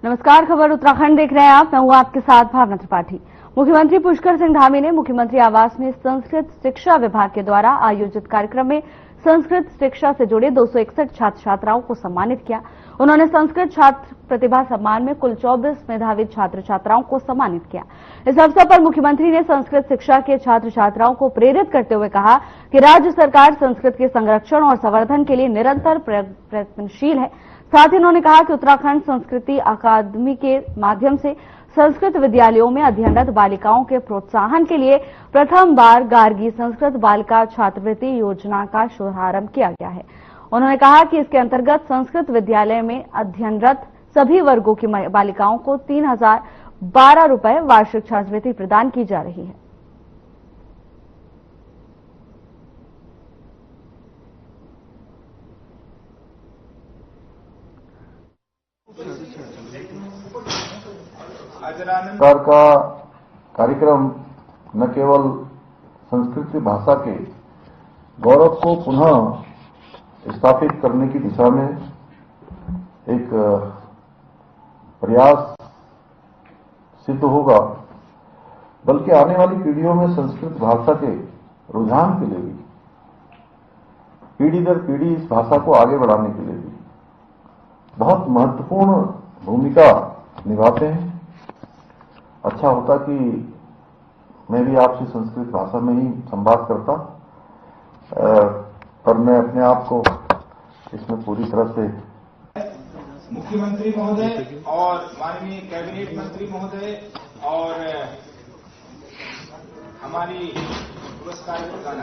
नमस्कार, खबर उत्तराखंड देख रहे हैं आप। मैं हूं आपके साथ भावना त्रिपाठी। मुख्यमंत्री पुष्कर सिंह धामी ने मुख्यमंत्री आवास में संस्कृत शिक्षा विभाग के द्वारा आयोजित कार्यक्रम में संस्कृत शिक्षा से जुड़े 261 छात्र छात्राओं को सम्मानित किया। उन्होंने संस्कृत छात्र प्रतिभा सम्मान में कुल 24 मेधावी छात्र छात्राओं को सम्मानित किया। इस अवसर पर मुख्यमंत्री ने संस्कृत शिक्षा के छात्र छात्राओं को प्रेरित करते हुए कहा कि राज्य सरकार संस्कृत के संरक्षण और संवर्धन के लिए निरंतर प्रयत्नशील है। साथ ही उन्होंने कहा कि उत्तराखंड संस्कृति अकादमी के माध्यम से संस्कृत विद्यालयों में अध्ययनरत बालिकाओं के प्रोत्साहन के लिए प्रथम बार गार्गी संस्कृत बालिका छात्रवृत्ति योजना का शुभारंभ किया गया है। उन्होंने कहा कि इसके अंतर्गत संस्कृत विद्यालय में अध्ययनरत सभी वर्गों की बालिकाओं को 3012 रुपए वार्षिक छात्रवृत्ति प्रदान की जा रही है। सरकार का कार्यक्रम न केवल संस्कृत भाषा के गौरव को पुनः स्थापित करने की दिशा में एक प्रयास सिद्ध होगा, बल्कि आने वाली पीढ़ियों में संस्कृत भाषा के रुझान के लिए भी, पीढ़ी दर पीढ़ी इस भाषा को आगे बढ़ाने के लिए भी बहुत महत्वपूर्ण भूमिका निभाते हैं। अच्छा होता कि मैं भी आपसे संस्कृत भाषा में ही संवाद करता, पर मैं अपने आप को इसमें पूरी तरह से मुख्यमंत्री महोदय और माननीय कैबिनेट मंत्री महोदय और हमारी पुरस्कार प्रदान।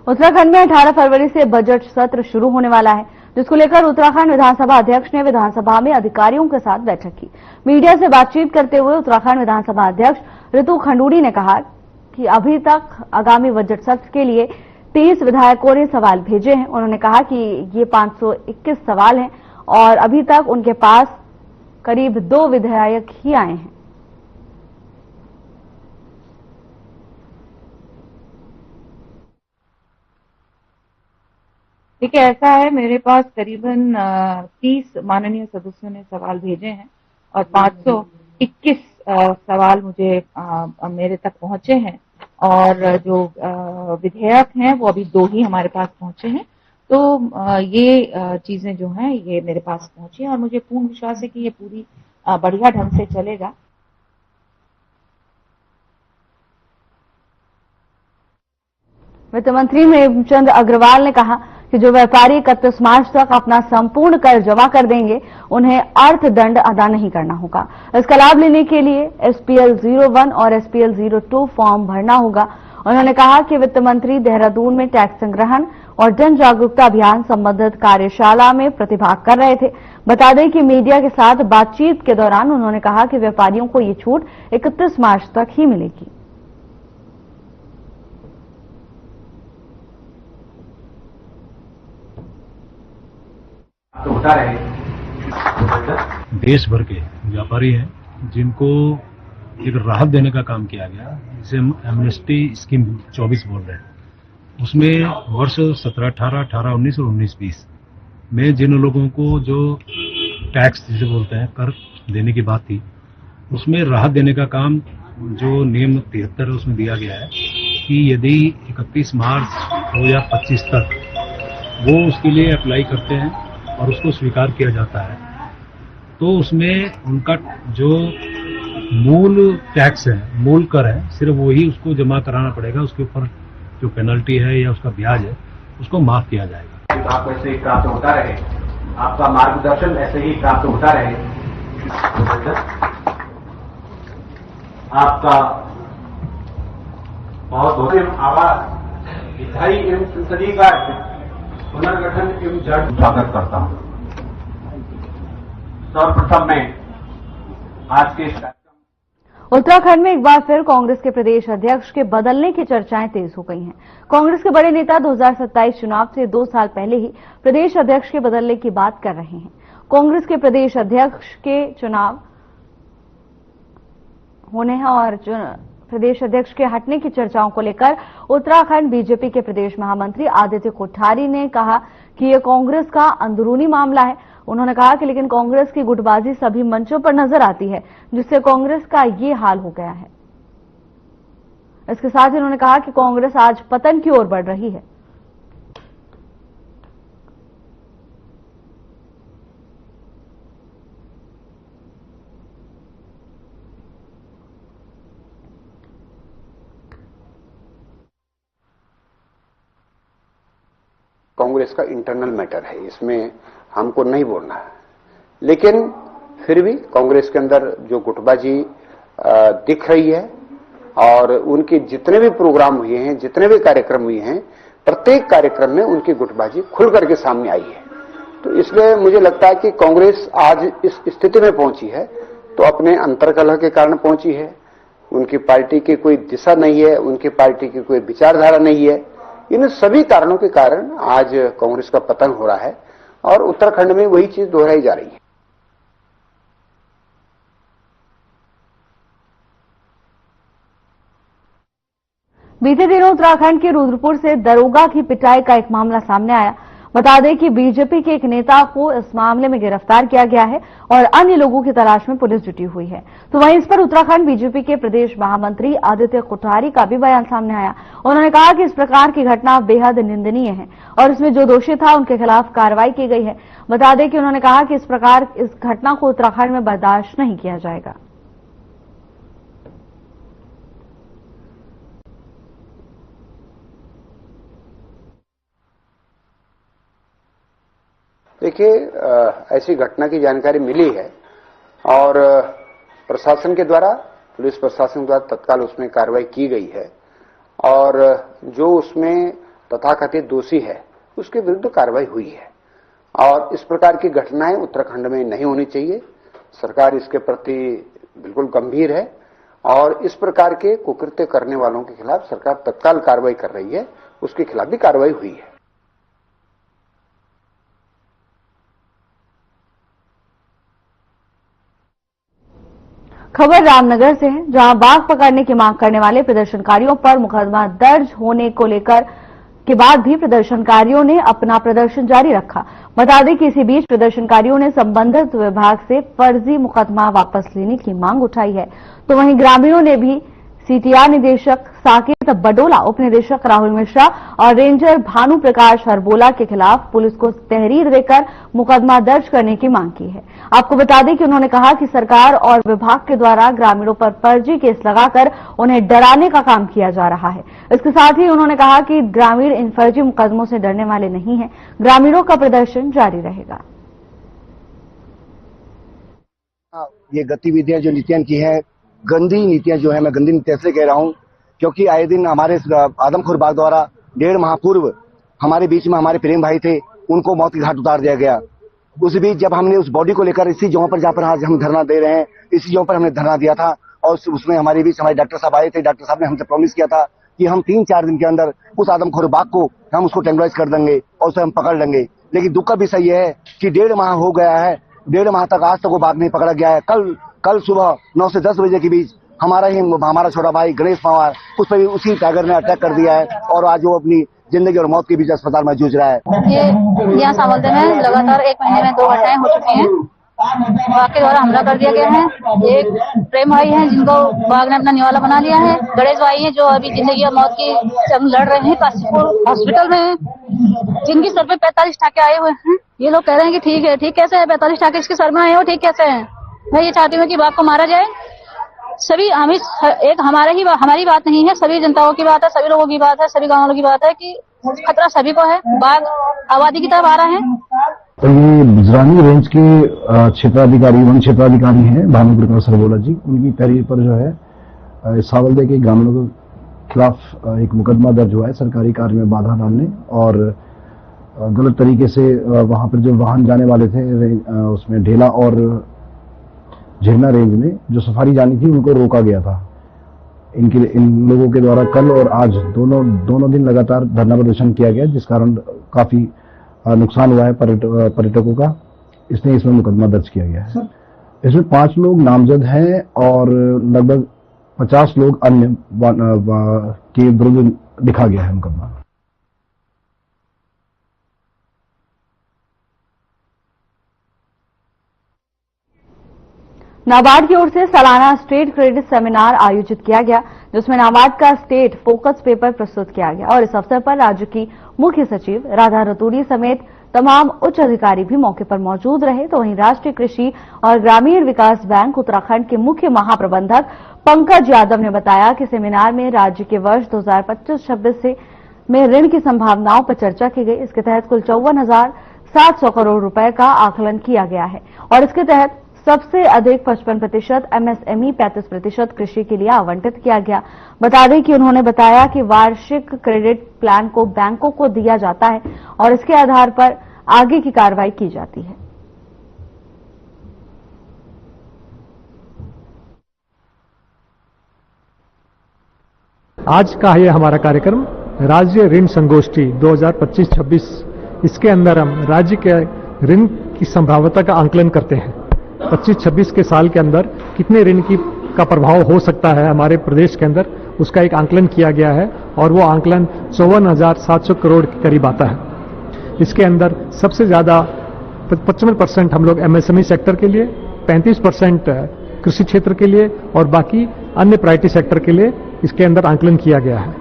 उत्तराखंड में 18 फरवरी से बजट सत्र शुरू होने वाला है, जिसको लेकर उत्तराखंड विधानसभा अध्यक्ष ने विधानसभा में अधिकारियों के साथ बैठक की। मीडिया से बातचीत करते हुए उत्तराखंड विधानसभा अध्यक्ष ऋतु खंडूड़ी ने कहा कि अभी तक आगामी बजट सत्र के लिए 30 विधायकों ने सवाल भेजे हैं। उन्होंने कहा कि ये 521 सवाल हैं और अभी तक उनके पास करीब 2 विधायक ही आए हैं। देखिए, ऐसा है, मेरे पास करीबन 30 माननीय सदस्यों ने सवाल भेजे हैं और 521 सवाल मुझे मेरे तक पहुंचे हैं और जो विधेयक हैं वो अभी 2 ही हमारे पास पहुंचे हैं। तो ये चीजें जो हैं ये मेरे पास पहुंची हैं और मुझे पूर्ण विश्वास है कि ये पूरी बढ़िया ढंग से चलेगा। वित्त मंत्री हेमचंद अग्रवाल ने कहा कि जो व्यापारी 31 मार्च तक अपना संपूर्ण कर जमा कर देंगे, उन्हें अर्थदंड अदा नहीं करना होगा। इसका लाभ लेने के लिए SPL 01 और SPL 02 फॉर्म भरना होगा। उन्होंने कहा कि वित्त मंत्री देहरादून में टैक्स संग्रहण और जन जागरूकता अभियान संबंधित कार्यशाला में प्रतिभाग कर रहे थे। बता दें कि मीडिया के साथ बातचीत के दौरान उन्होंने कहा कि व्यापारियों को ये छूट 31 मार्च तक ही मिलेगी। देश भर के व्यापारी हैं जिनको एक राहत देने का काम किया गया, जिसे हम एमनेस्टी स्कीम 24 बोल रहे हैं। उसमें वर्ष 17, 18, 18, 19 और 19-20 में जिन लोगों को जो टैक्स जिसे बोलते हैं कर देने की बात थी, उसमें राहत देने का काम जो नियम 73 है उसमें दिया गया है कि यदि 31 मार्च 2025 तक वो उसके लिए अप्लाई करते हैं और उसको स्वीकार किया जाता है, तो उसमें उनका जो मूल टैक्स है, मूल कर है, सिर्फ वही उसको जमा कराना पड़ेगा। उसके ऊपर जो पेनल्टी है या उसका ब्याज है उसको माफ किया जाएगा। आपको ऐसे ही प्राप्त होता रहे, आपका मार्गदर्शन ऐसे ही प्राप्त होता रहे। आपका बहुत बहुत आवाज विधायी एवं संसदीय कार्य पुनर्गठन एवं जड़ स्वागत करता हूं। सर्वप्रथम मैं आज के उत्तराखंड में एक बार फिर कांग्रेस के प्रदेश अध्यक्ष के बदलने की चर्चाएं तेज हो गई हैं। कांग्रेस के बड़े नेता 2027 चुनाव से 2 साल पहले ही प्रदेश अध्यक्ष के बदलने की बात कर रहे हैं। कांग्रेस के प्रदेश अध्यक्ष के चुनाव होने हैं और प्रदेश अध्यक्ष के हटने की चर्चाओं को लेकर उत्तराखंड बीजेपी के प्रदेश महामंत्री आदित्य कोठारी ने कहा कि यह कांग्रेस का अंदरूनी मामला है। उन्होंने कहा कि लेकिन कांग्रेस की गुटबाजी सभी मंचों पर नजर आती है, जिससे कांग्रेस का ये हाल हो गया है। इसके साथ ही उन्होंने कहा कि कांग्रेस आज पतन की ओर बढ़ रही है। कांग्रेस का इंटरनल मैटर है, इसमें हमको नहीं बोलना है, लेकिन फिर भी कांग्रेस के अंदर जो गुटबाजी दिख रही है और उनके जितने भी प्रोग्राम हुए हैं, जितने भी कार्यक्रम हुए हैं, प्रत्येक कार्यक्रम में उनकी गुटबाजी खुल करके सामने आई है। तो इसलिए मुझे लगता है कि कांग्रेस आज इस स्थिति में पहुंची है तो अपने अंतर्कलह के कारण पहुंची है। उनकी पार्टी की कोई दिशा नहीं है, उनकी पार्टी की कोई विचारधारा नहीं है। इन सभी कारणों के कारण आज कांग्रेस का पतन हो रहा है और उत्तराखंड में वही चीज दोहराई जा रही है। बीते दिनों उत्तराखंड के रुद्रपुर से दरोगा की पिटाई का एक मामला सामने आया। बता दें कि बीजेपी के एक नेता को इस मामले में गिरफ्तार किया गया है और अन्य लोगों की तलाश में पुलिस जुटी हुई है। तो वहीं इस पर उत्तराखंड बीजेपी के प्रदेश महामंत्री आदित्य कोठारी का भी बयान सामने आया। उन्होंने कहा कि इस प्रकार की घटना बेहद निंदनीय है और इसमें जो दोषी था उनके खिलाफ कार्रवाई की गई है। बता दें कि उन्होंने कहा कि इस घटना को उत्तराखंड में बर्दाश्त नहीं किया जाएगा। देखिए, ऐसी घटना की जानकारी मिली है और प्रशासन के द्वारा, पुलिस प्रशासन द्वारा तत्काल उसमें कार्रवाई की गई है और जो उसमें तथाकथित दोषी है उसके विरुद्ध कार्रवाई हुई है। और इस प्रकार की घटनाएं उत्तराखंड में नहीं होनी चाहिए। सरकार इसके प्रति बिल्कुल गंभीर है और इस प्रकार के कुकृत्य करने वालों के खिलाफ सरकार तत्काल कार्रवाई कर रही है। उसके खिलाफ भी कार्रवाई हुई है। खबर रामनगर से है, जहां बाघ पकड़ने की मांग करने वाले प्रदर्शनकारियों पर मुकदमा दर्ज होने को लेकर के बाद भी प्रदर्शनकारियों ने अपना प्रदर्शन जारी रखा। बता दें कि इसी बीच प्रदर्शनकारियों ने संबंधित विभाग से फर्जी मुकदमा वापस लेने की मांग उठाई है। तो वहीं ग्रामीणों ने भी सीटीआर निदेशक साकेत बडोला, उप निदेशक राहुल मिश्रा और रेंजर भानु प्रकाश हरबोला के खिलाफ पुलिस को तहरीर देकर मुकदमा दर्ज करने की मांग की है। आपको बता दें कि उन्होंने कहा कि सरकार और विभाग के द्वारा ग्रामीणों पर फर्जी केस लगाकर उन्हें डराने का काम किया जा रहा है। इसके साथ ही उन्होंने कहा कि ग्रामीण इन फर्जी मुकदमों से डरने वाले नहीं हैं। ग्रामीणों का प्रदर्शन जारी रहेगा। ये गतिविधियां जो नीतियां की है, गंदी नीतियां जो है, मैं गंदी नीतियां इसलिए कह रहा हूं क्योंकि आए दिन हमारे आदमखोर बाघ द्वारा 1.5 माह पूर्व हमारे बीच में हमारे प्रेम भाई थे, उनको मौत के घाट उतार दिया गया। उस बीच जब हमने उस बॉडी को लेकर इसी जगह पर जहां पर आज हम धरना दे रहे हैं, इसी जगह पर हमने धरना दिया था और उसमें हमारे बीच हमारे डॉक्टर साहब आए थे। डॉक्टर साहब ने हमसे प्रॉमिस किया था कि हम 3-4 दिन के अंदर उस आदमखोर बाघ को हम उसको टेंडराइज कर देंगे और उसे हम पकड़ लेंगे। लेकिन दुख का विषय यह है कि 1.5 माह हो गया है, 1.5 माह तक आज तक वो बाघ नहीं पकड़ा गया है। कल सुबह 9 से 10 बजे के बीच हमारा छोटा भाई गणेश पवार, उस पर उसी टाइगर ने अटैक कर दिया है और आज वो अपनी जिंदगी और मौत के बीच अस्पताल में जूझ रहा है। ये यहाँ सावलते में लगातार 1 महीने में 2 घटनाएं हो चुकी हैं। बाघ के द्वारा हमला कर दिया गया है। एक प्रेम भाई है जिनको बाघ ने अपना निवाला बना लिया है। गणेश भाई है जो अभी जिंदगी और मौत की जंग लड़ रहे हैं, काशीपुर हॉस्पिटल में, जिनकी सर पे 45 टाके आए हुए हैं। ये लोग कह रहे हैं कि ठीक है, ठीक कैसे है, 45 टाके इसके सर में आए हो, ठीक कैसे है। मैं ये चाहती हूँ कि बाघ को मारा जाए। सभी हमारी बात नहीं है, सभी जनताओं की बात है, सभी लोगों की बात है, सभी गाँव वालों की बात है कि खतरा सभी को है। बाघ आबादी की तरफ आ रहा है। तो ये बिजरानी रेंज के क्षेत्राधिकारी, वन क्षेत्राधिकारी हैं भानु प्रकाश हरबोला जी। उनकी तहरीर पर जो है सावलदे के ग्रामीणों के खिलाफ एक मुकदमा दर्ज हुआ है सरकारी कार्य में बाधा डालने और गलत तरीके से वहां पर जो वाहन जाने वाले थे उसमें ढेला और झिरना रेंज में जो सफारी जानी थी उनको रोका गया था। इन लोगों के द्वारा कल और आज दोनों दिन लगातार धरना प्रदर्शन किया गया, जिस कारण काफी नुकसान हुआ है पर्यटकों का। इसमें मुकदमा दर्ज किया गया है। इसमें 5 लोग नामजद हैं और लगभग 50 लोग अन्य के विरुद्ध लिखा गया है मुकदमा। नाबार्ड की ओर से सालाना स्टेट क्रेडिट सेमिनार आयोजित किया गया, जिसमें नाबार्ड का स्टेट फोकस पेपर प्रस्तुत किया गया और इस अवसर पर राज्य की मुख्य सचिव राधा रतूड़ी समेत तमाम उच्च अधिकारी भी मौके पर मौजूद रहे। तो वहीं राष्ट्रीय कृषि और ग्रामीण विकास बैंक उत्तराखंड के मुख्य महाप्रबंधक पंकज यादव ने बताया कि सेमिनार में राज्य के वर्ष 2025-26 में ऋण की संभावनाओं पर चर्चा की गई। इसके तहत कुल 54,700 करोड़ रुपए का आकलन किया गया है और इसके तहत सबसे अधिक 55% एमएसएमई, 35% कृषि के लिए आवंटित किया गया। बता दें कि उन्होंने बताया कि वार्षिक क्रेडिट प्लान को बैंकों को दिया जाता है और इसके आधार पर आगे की कार्रवाई की जाती है। आज का ये हमारा कार्यक्रम राज्य ऋण संगोष्ठी 2025-26, इसके अंदर हम राज्य के ऋण की संभाव्यता का आंकलन करते हैं। 25-26 के साल के अंदर कितने ऋण का प्रभाव हो सकता है हमारे प्रदेश के अंदर, उसका एक आंकलन किया गया है और वो आंकलन 54,700 करोड़ के करीब आता है। इसके अंदर सबसे ज्यादा 55% हम लोग एमएसएमई सेक्टर के लिए, 35% कृषि क्षेत्र के लिए और बाकी अन्य प्रायोरिटी सेक्टर के लिए इसके अंदर आंकलन किया गया है।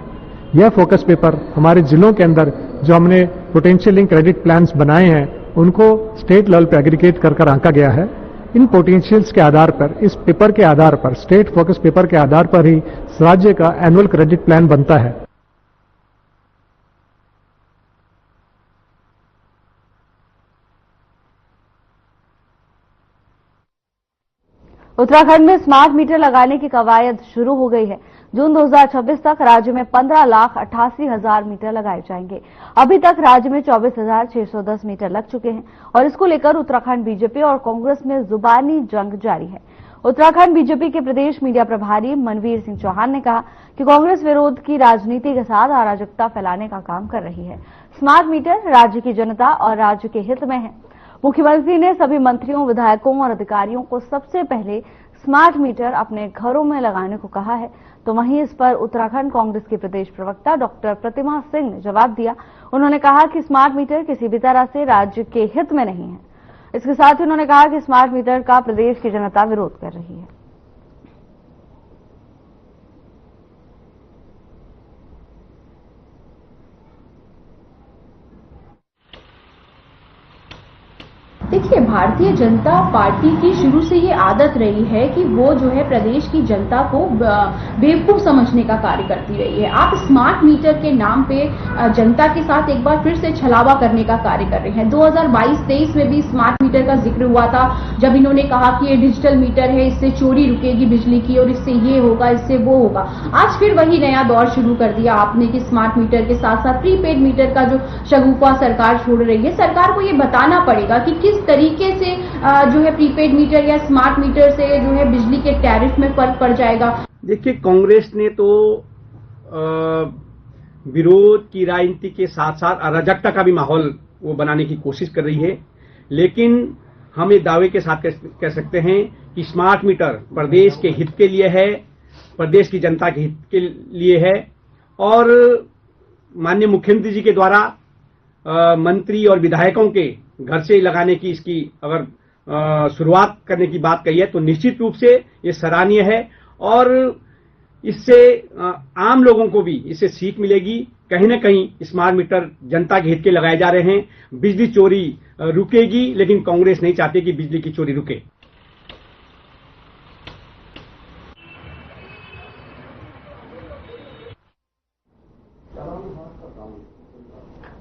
यह फोकस पेपर हमारे जिलों के अंदर जो हमने पोटेंशियल लिंक क्रेडिट प्लान्स बनाए हैं उनको स्टेट लेवल पे एग्रीगेट कर आंका गया है। इन पोटेंशियल्स के आधार पर, इस पेपर के आधार पर, स्टेट फोकस पेपर के आधार पर ही राज्य का एनुअल क्रेडिट प्लान बनता है। उत्तराखंड में स्मार्ट मीटर लगाने की कवायद शुरू हो गई है। जून 2026 तक राज्य में 15,88,000 मीटर लगाए जाएंगे। अभी तक राज्य में 24,610 मीटर लग चुके हैं और इसको लेकर उत्तराखंड बीजेपी और कांग्रेस में जुबानी जंग जारी है। उत्तराखंड बीजेपी के प्रदेश मीडिया प्रभारी मनवीर सिंह चौहान ने कहा कि कांग्रेस विरोध की राजनीति के साथ अराजकता फैलाने का काम कर रही है। स्मार्ट मीटर राज्य की जनता और राज्य के हित में है। मुख्यमंत्री ने सभी मंत्रियों, विधायकों और अधिकारियों को सबसे पहले स्मार्ट मीटर अपने घरों में लगाने को कहा है। तो वहीं इस पर उत्तराखंड कांग्रेस के प्रदेश प्रवक्ता डॉक्टर प्रतिमा सिंह ने जवाब दिया। उन्होंने कहा कि स्मार्ट मीटर किसी भी तरह से राज्य के हित में नहीं है। इसके साथ ही उन्होंने कहा कि स्मार्ट मीटर का प्रदेश की जनता विरोध कर रही है। देखिए, भारतीय जनता पार्टी की शुरू से ये आदत रही है कि वो जो है प्रदेश की जनता को बेवकूफ समझने का कार्य करती रही है। आप स्मार्ट मीटर के नाम पे जनता के साथ एक बार फिर से छलावा करने का कार्य कर रहे हैं। 2022-23 में भी स्मार्ट मीटर का जिक्र हुआ था, जब इन्होंने कहा कि ये डिजिटल मीटर है, इससे चोरी रुकेगी बिजली की और इससे ये होगा, इससे वो होगा। आज फिर वही नया दौर शुरू कर दिया आपने कि स्मार्ट मीटर के साथ साथ प्रीपेड मीटर का जो शगुफा सरकार छोड़ रही है। सरकार को ये बताना पड़ेगा कि किस तरीके से जो है प्रीपेड मीटर या स्मार्ट मीटर से जो है बिजली के टैरिफ में फर्क पड़ जाएगा। देखिए, कांग्रेस ने तो विरोध की राजनीति के साथ साथ अराजकता का भी माहौल वो बनाने की कोशिश कर रही है, लेकिन हम ये दावे के साथ कह सकते हैं कि स्मार्ट मीटर प्रदेश के हित के लिए है, प्रदेश की जनता के हित के लिए है और माननीय मुख्यमंत्री जी के द्वारा मंत्री और विधायकों के घर से लगाने की इसकी अगर शुरुआत करने की बात कही है तो निश्चित रूप से ये सराहनीय है और इससे आम लोगों को भी इससे सीख मिलेगी। कहीं ना कहीं स्मार्ट मीटर जनता के हित के लगाए जा रहे हैं। बिजली चोरी रुकेगी, लेकिन कांग्रेस नहीं चाहती कि बिजली की चोरी रुके।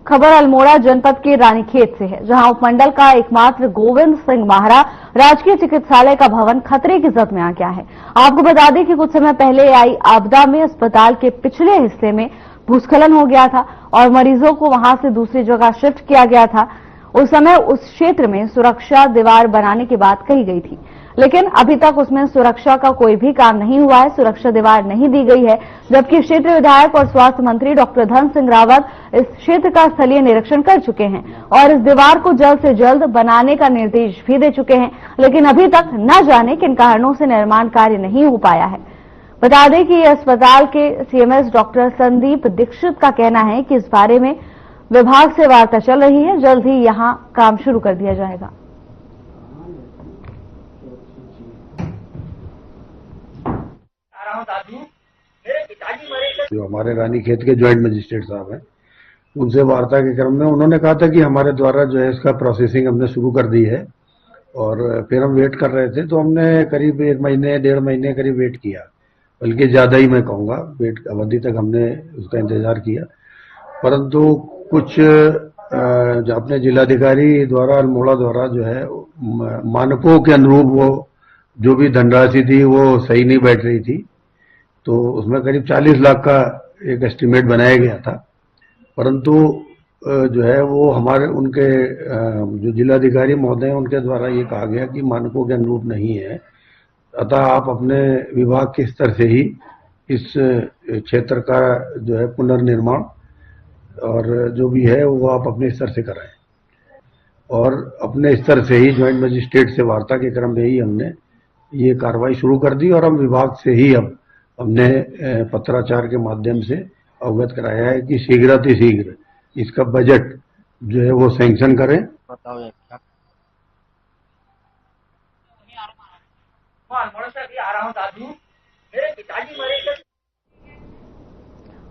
खबर अल्मोड़ा जनपद के रानीखेत से है, जहां उपमंडल का एकमात्र गोविंद सिंह माहरा राजकीय चिकित्सालय का भवन खतरे की जद में आ गया है। आपको बता दें कि कुछ समय पहले आई आपदा में अस्पताल के पिछले हिस्से में भूस्खलन हो गया था और मरीजों को वहां से दूसरी जगह शिफ्ट किया गया था। उस समय उस क्षेत्र में सुरक्षा दीवार बनाने की बात कही गई थी, लेकिन अभी तक उसमें सुरक्षा का कोई भी काम नहीं हुआ है, सुरक्षा दीवार नहीं दी गई है। जबकि क्षेत्र विधायक और स्वास्थ्य मंत्री डॉक्टर धन सिंह रावत इस क्षेत्र का स्थलीय निरीक्षण कर चुके हैं और इस दीवार को जल्द से जल्द बनाने का निर्देश भी दे चुके हैं, लेकिन अभी तक न जाने किन कारणों से निर्माण कार्य नहीं हो पाया है। बता दें कि अस्पताल के सीएमएस डॉक्टर संदीप दीक्षित का कहना है कि इस बारे में विभाग से वार्ता चल रही है, जल्द ही यहां काम शुरू कर दिया जाएगा। जो हमारे रानीखेत के ज्वाइंट मजिस्ट्रेट साहब हैं, उनसे वार्ता के क्रम में उन्होंने कहा था कि हमारे द्वारा जो है इसका प्रोसेसिंग हमने शुरू कर दी है, और फिर हम वेट कर रहे थे, तो हमने करीब 1 महीने 1.5 महीने करीब वेट किया, बल्कि ज्यादा ही मैं कहूँगा, वेट अवधि तक हमने उसका इंतजार किया। परंतु कुछ जो अपने जिलाधिकारी द्वारा अल्मोड़ा द्वारा जो है मानकों के अनुरूप वो जो भी धनराशि थी वो सही नहीं बैठ रही थी, तो उसमें करीब 40 लाख का एक एस्टीमेट बनाया गया था। परंतु जो है वो हमारे उनके जो जिलाधिकारी महोदय हैं उनके द्वारा ये कहा गया कि मानकों के अनुरूप नहीं है, अतः आप अपने विभाग के स्तर से ही इस क्षेत्र का जो है पुनर्निर्माण और जो भी है वो आप अपने स्तर से कराएं। और अपने स्तर से ही ज्वाइंट मजिस्ट्रेट से वार्ता के क्रम में ही हमने ये कार्रवाई शुरू कर दी, और हम विभाग से ही अब हमने पत्राचार के माध्यम से अवगत कराया है कि शीघ्रातिशीघ्र इसका बजट जो है वो सैंक्शन करें।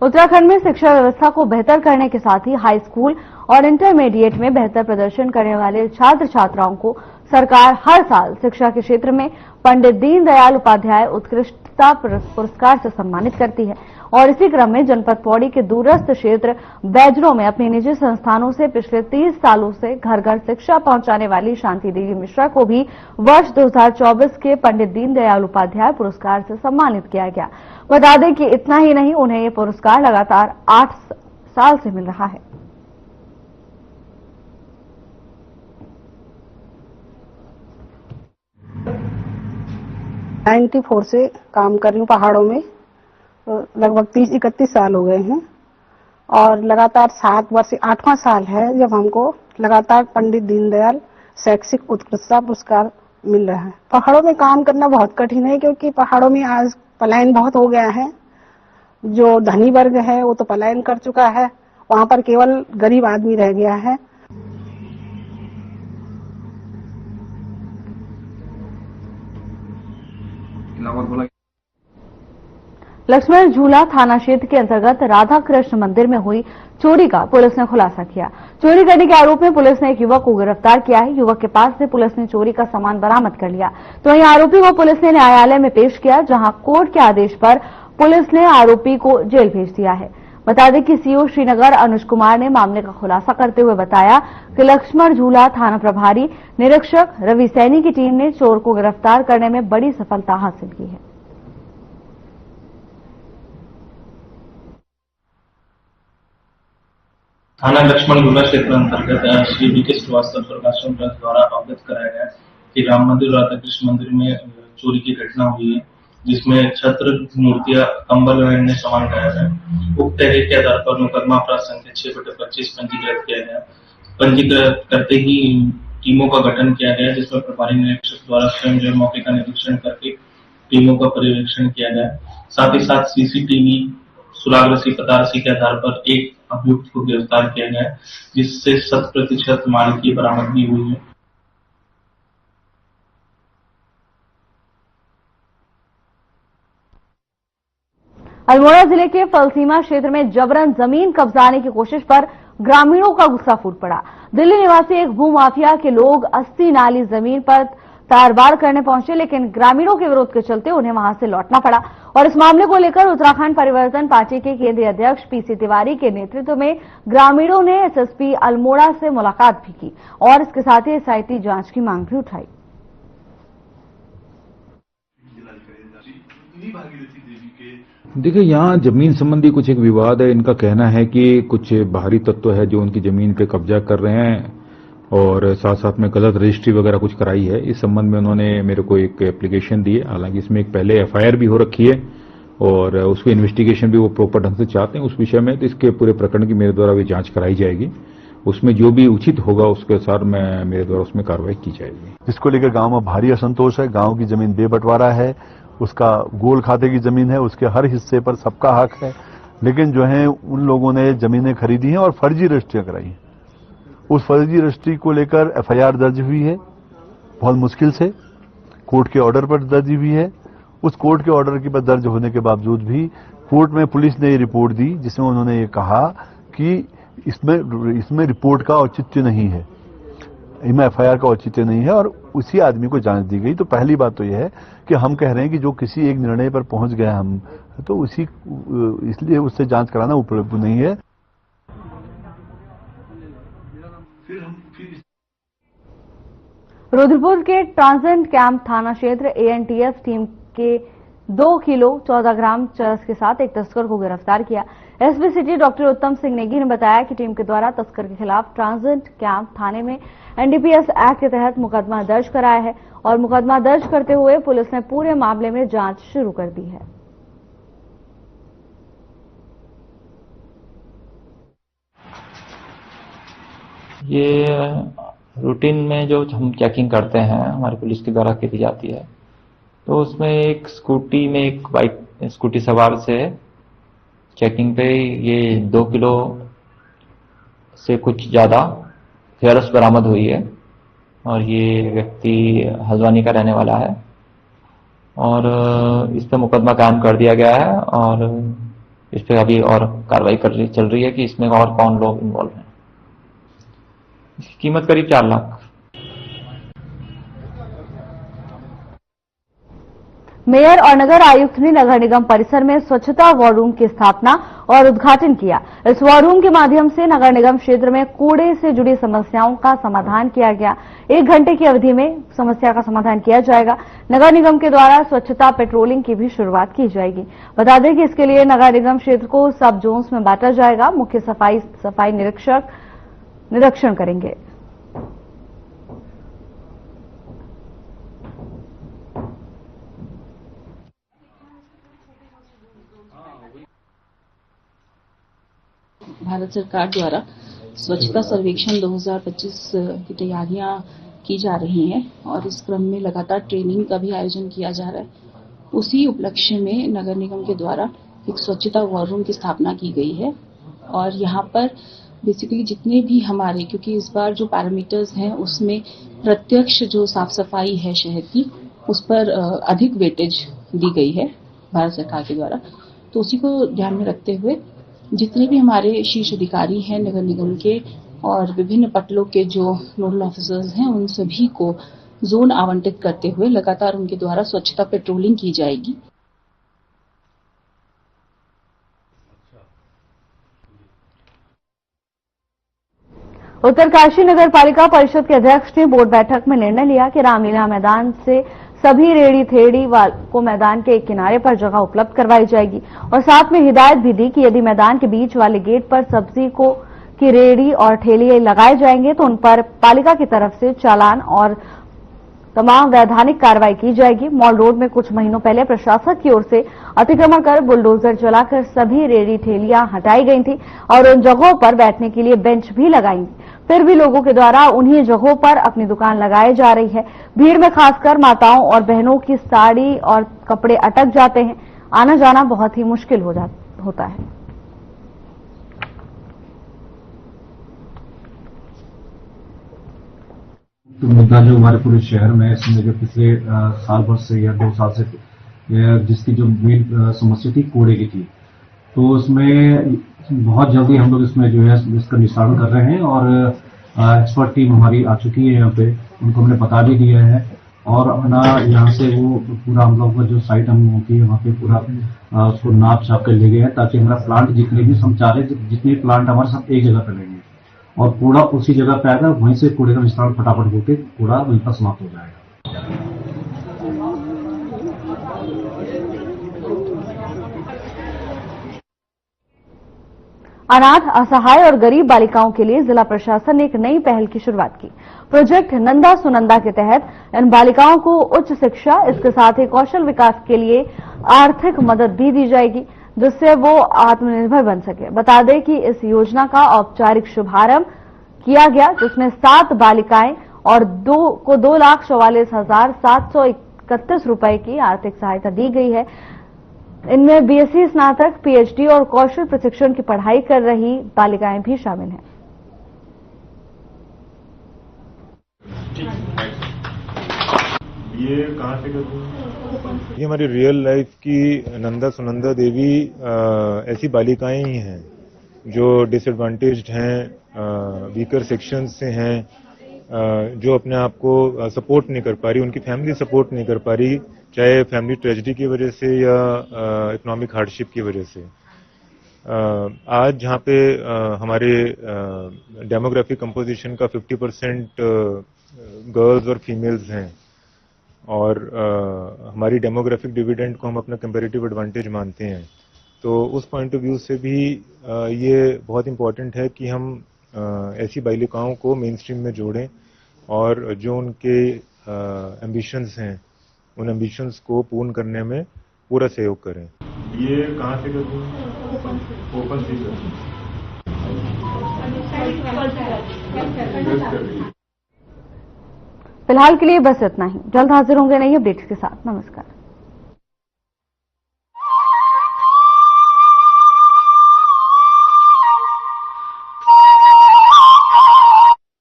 उत्तराखंड में शिक्षा व्यवस्था को बेहतर करने के साथ ही हाई स्कूल और इंटरमीडिएट में बेहतर प्रदर्शन करने वाले छात्र छात्राओं को सरकार हर साल शिक्षा के क्षेत्र में पंडित दीनदयाल उपाध्याय उत्कृष्टता पुरस्कार से सम्मानित करती है। और इसी क्रम में जनपद पौड़ी के दूरस्थ क्षेत्र बैजरों में अपने निजी संस्थानों से पिछले 30 सालों से घर घर शिक्षा पहुंचाने वाली शांति देवी मिश्रा को भी वर्ष 2024 के पंडित दीनदयाल उपाध्याय पुरस्कार से सम्मानित किया गया। बता दें कि इतना ही नहीं, उन्हें ये पुरस्कार लगातार 8 साल से मिल रहा है। '94 से काम कर रही हूँ पहाड़ों में, लगभग 30-31 साल हो गए हैं, और लगातार 7 वर्ष 8वां साल है जब हमको लगातार पंडित दीनदयाल शैक्षिक उत्कृष्टता पुरस्कार मिल रहा है। पहाड़ों में काम करना बहुत कठिन है, क्योंकि पहाड़ों में आज पलायन बहुत हो गया है। जो धनी वर्ग है वो तो पलायन कर चुका है, वहां पर केवल गरीब आदमी रह गया है। लक्ष्मण झूला थाना क्षेत्र के अंतर्गत राधा कृष्ण मंदिर में हुई चोरी का पुलिस ने खुलासा किया। चोरी करने के आरोप में पुलिस ने एक युवक को गिरफ्तार किया है। युवक के पास से पुलिस ने चोरी का सामान बरामद कर लिया, तो वहीं आरोपी को पुलिस ने न्यायालय में पेश किया, जहां कोर्ट के आदेश पर पुलिस ने आरोपी को जेल भेज दिया है। बता दें कि सीओ श्रीनगर अनुज कुमार ने मामले का खुलासा करते हुए बताया कि लक्ष्मण झूला थाना प्रभारी निरीक्षक रवि सैनी की टीम ने चोर को गिरफ्तार करने में बड़ी सफलता हासिल की है। थाना लक्ष्मण झूला क्षेत्र अंतर्गत श्री वीके श्रीवास्तव प्रकाशन द्वारा अवगत कराया गया कि राम मंदिर और राधा कृष्ण मंदिर में चोरी की घटना हुई है, जिसमें छत्र, मूर्तियां, कंबल और अन्य सामान गायब है। उक्त तहरीर के आधार पर मुकदमा अपराध संख्या 6/25 पंजीकृत किया गया। पंजीकृत करते ही टीमों का गठन किया गया, जिसमें प्रभारी निरीक्षक द्वारा स्वयं जो मौके का निरीक्षण करके टीमों का पर्यवेक्षण किया गया। साथ ही साथ सीसीटीवी सुराग रसी पता रसी के आधार पर एक अभियुक्त को गिरफ्तार किया गया, जिससे 100% माल की बरामदगी हुई है। अल्मोड़ा जिले के फलसीमा क्षेत्र में जबरन जमीन कब्जाने की कोशिश पर ग्रामीणों का गुस्सा फूट पड़ा। दिल्ली निवासी एक भूमाफिया के लोग 80 नाली जमीन पर तारबाड़ करने पहुंचे, लेकिन ग्रामीणों के विरोध के चलते उन्हें वहां से लौटना पड़ा। और इस मामले को लेकर उत्तराखंड परिवर्तन पार्टी के केंद्रीय अध्यक्ष पीसी तिवारी के नेतृत्व में ग्रामीणों ने एसएसपी अल्मोड़ा से मुलाकात भी की और इसके साथ ही एसआईटी जांच की मांग भी उठाई। देखिए, यहाँ जमीन संबंधी कुछ एक विवाद है। इनका कहना है कि कुछ बाहरी तत्व है जो उनकी जमीन पे कब्जा कर रहे हैं और साथ साथ में गलत रजिस्ट्री वगैरह कुछ कराई है। इस संबंध में उन्होंने मेरे को एक एप्लीकेशन दी है। हालांकि इसमें एक पहले एफआईआर भी हो रखी है और उसकी इन्वेस्टिगेशन भी वो प्रॉपर ढंग से चाहते हैं उस विषय में। तो इसके पूरे प्रकरण की मेरे द्वारा भी जांच कराई जाएगी। उसमें जो भी उचित होगा उसके अनुसार मेरे द्वारा उसमें कार्रवाई की जाएगी। इसको लेकर गांव में भारी असंतोष है। गांव की जमीन बेबंटवारा है, उसका गोल खाते की जमीन है, उसके हर हिस्से पर सबका हक है, लेकिन जो है उन लोगों ने जमीनें खरीदी हैं और फर्जी रजिस्ट्रियां कराई हैं। उस फर्जी रजिस्ट्री को लेकर एफआईआर दर्ज हुई है, बहुत मुश्किल से कोर्ट के ऑर्डर पर दर्ज हुई है उस कोर्ट के ऑर्डर के बाद दर्ज होने के बावजूद भी कोर्ट में पुलिस ने ये रिपोर्ट दी जिसमें उन्होंने ये कहा कि इसमें रिपोर्ट का औचित्य नहीं है, इसमें एफआईआर का औचित्य नहीं है और उसी आदमी को जांच दी गई। तो पहली बात तो यह है कि हम कह रहे हैं कि जो किसी एक निर्णय पर पहुंच गए हम, तो इसलिए उससे जांच कराना उपलब्ध नहीं है। रुद्रपुर के ट्रांजिट कैंप थाना क्षेत्र एएनटीएफ टीम के 2 किलो 14 ग्राम चरस के साथ एक तस्कर को गिरफ्तार किया। एसपी सिटी डॉक्टर उत्तम सिंह नेगी ने बताया कि टीम के द्वारा तस्कर के खिलाफ ट्रांजिट कैंप थाने में एनडीपीएस एक्ट के तहत मुकदमा दर्ज कराया है और मुकदमा दर्ज करते हुए पुलिस ने पूरे मामले में जांच शुरू कर दी है। ये रूटीन में जो हम चेकिंग करते हैं हमारी पुलिस के द्वारा की जाती है, तो उसमें एक स्कूटी में एक बाइक स्कूटी सवार से चेकिंग पे ये 2 किलो से कुछ ज्यादा चरस बरामद हुई है और ये व्यक्ति हल्द्वानी का रहने वाला है और इस पर मुकदमा कायम कर दिया गया है और इस पर अभी और कार्रवाई चल रही है कि इसमें और कौन लोग इन्वॉल्व हैं। इसकी कीमत करीब 4 लाख। मेयर और नगर आयुक्त ने नगर निगम परिसर में स्वच्छता वॉर रूम की स्थापना और उद्घाटन किया। इस वॉर रूम के माध्यम से नगर निगम क्षेत्र में कूड़े से जुड़ी समस्याओं का समाधान किया गया। 1 घंटे की अवधि में समस्या का समाधान किया जाएगा। नगर निगम के द्वारा स्वच्छता पेट्रोलिंग की भी शुरुआत की जाएगी। बता दें कि इसके लिए नगर निगम क्षेत्र को सब जोन्स में बांटा जाएगा। मुख्य सफाई निरीक्षक निरीक्षण करेंगे। भारत सरकार द्वारा स्वच्छता सर्वेक्षण 2025 की तैयारियां की जा रही हैं और इस क्रम में लगातार ट्रेनिंग का भी आयोजन किया जा रहा है। उसी उपलक्ष्य में नगर निगम के द्वारा एक स्वच्छता वॉर रूम की स्थापना की गई है और यहाँ पर बेसिकली जितने भी हमारे, क्योंकि इस बार जो पैरामीटर्स हैं उसमें प्रत्यक्ष जो साफ सफाई है शहर की उस पर अधिक वेटेज दी गई है भारत सरकार के द्वारा, तो उसी को ध्यान में रखते हुए जितने भी हमारे शीर्ष अधिकारी हैं नगर निगम के और विभिन्न पटलों के जो नोडल ऑफिसर्स हैं उन सभी को जोन आवंटित करते हुए लगातार उनके द्वारा स्वच्छता पेट्रोलिंग की जाएगी। उत्तरकाशी नगर पालिका परिषद के अध्यक्ष ने बोर्ड बैठक में निर्णय लिया कि रामलीला मैदान से सभी रेड़ी थेड़ी को मैदान के एक किनारे पर जगह उपलब्ध करवाई जाएगी और साथ में हिदायत भी दी कि यदि मैदान के बीच वाले गेट पर सब्जी की रेड़ी और ठेले लगाए जाएंगे तो उन पर पालिका की तरफ से चालान और तमाम वैधानिक कार्रवाई की जाएगी। मॉल रोड में कुछ महीनों पहले प्रशासक की ओर से अतिक्रमण कर बुलडोजर चलाकर सभी रेड़ी ठेलियां हटाई गई थी और उन जगहों पर बैठने के लिए बेंच भी लगाई। फिर भी लोगों के द्वारा उन्हीं जगहों पर अपनी दुकान लगाई जा रही है। भीड़ में खासकर माताओं और बहनों की साड़ी और कपड़े अटक जाते हैं। आना जाना बहुत ही मुश्किल होता है। तो मुद्दा जो हमारे पूरे शहर में इसमें जो पिछले साल भर से या 2 साल से जिसकी जो मेन समस्या थी कूड़े की थी, तो उसमें बहुत जल्दी हम लोग इसमें जो है इसका निस्तारण कर रहे हैं और एक्सपर्ट टीम हमारी आ चुकी है यहाँ पे, उनको हमने बता भी दिया है और अपना यहाँ से वो पूरा हम लोग का जो साइट हम होती है वहाँ पे पूरा उसको नाप छाप कर ले गए हैं ताकि हमारा प्लांट जितने भी हम चाह रहे जितने प्लांट हमारे सब एक जगह पे लेंगे और कूड़ा उसी जगह पे आएगा, वहीं से कूड़े का निस्तारण फटाफट होकर कूड़ा वहीं पर समाप्त हो जाएगा। अनाथ, असहाय और गरीब बालिकाओं के लिए जिला प्रशासन ने एक नई पहल की शुरुआत की। प्रोजेक्ट नंदा सुनंदा के तहत इन बालिकाओं को उच्च शिक्षा, इसके साथ ही कौशल विकास के लिए आर्थिक मदद भी दी जाएगी जिससे वो आत्मनिर्भर बन सके। बता दें कि इस योजना का औपचारिक शुभारंभ किया गया जिसमें 7 बालिकाएं और 2,44,731 रुपए की आर्थिक सहायता दी गई है। इनमें बीएससी स्नातक, पीएचडी और कौशल प्रशिक्षण की पढ़ाई कर रही बालिकाएं भी शामिल हैं। ये कहाँ से करते हैं? ये हमारी रियल लाइफ की नंदा सुनंदा देवी ऐसी बालिकाएं ही हैं जो डिसएडवांटेज्ड हैं, वीकर सेक्शन से हैं, जो अपने आप को सपोर्ट नहीं कर पा रही, उनकी फैमिली सपोर्ट नहीं कर पा रही, चाहे फैमिली ट्रेजेडी की वजह से या इकोनॉमिक हार्डशिप की वजह से। आज जहाँ पे हमारे डेमोग्राफिक कंपोजिशन का 50% गर्ल्स और फीमेल्स हैं और हमारी डेमोग्राफिक डिविडेंड को हम अपना कंपैरेटिव एडवांटेज मानते हैं, तो उस पॉइंट ऑफ व्यू से भी ये बहुत इम्पोर्टेंट है कि हम ऐसी बालिकाओं को मेन स्ट्रीम में जोड़ें और जो उनके एम्बिशंस हैं उन एम्बिशंस को पूर्ण करने में पूरा सहयोग करें। ये कहाँ से करते हैं? ओपन से फिलहाल के लिए बस इतना ही। जल्द हाजिर होंगे नई अपडेट्स के साथ। नमस्कार।